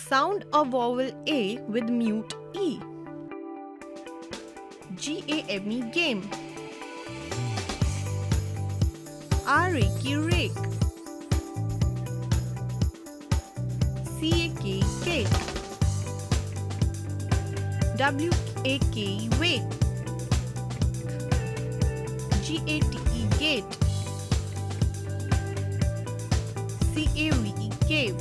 Sound a vowel A with mute E. GAME game. RAK rake. CAK cake. WAK wake. GATE gate. CAVE cave.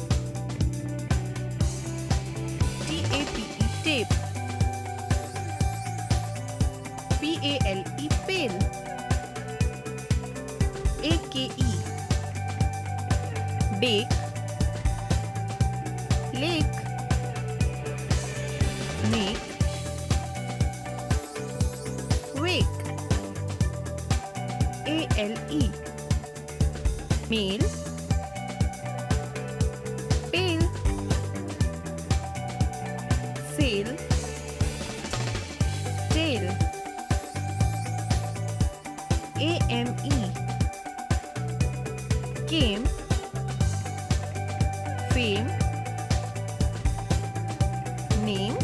TAPE tape. PALE pale. AKE bake. Lake. Make. Wake. ALE male. Pale. Sail. Tail. AME came. Fame. Name.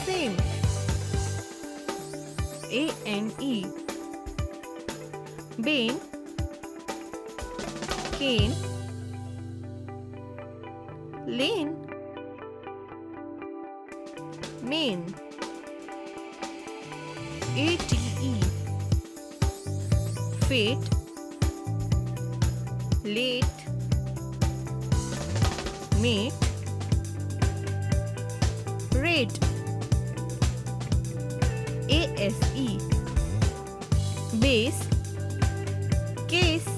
Same. ANE Bane. Cane. Lane. Main. ATE fate. Late. Mate. Rate. ASE base. Case.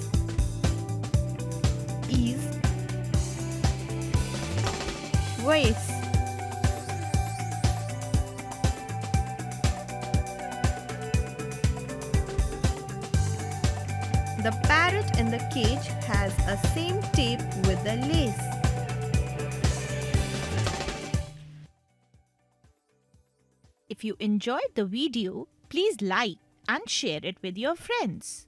Ease. Waste. The parrot in the cage has a same tape with a lace. If you enjoyed the video, please like and share it with your friends.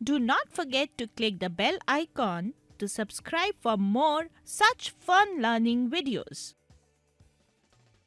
Do not forget to click the bell icon to subscribe for more such fun learning videos.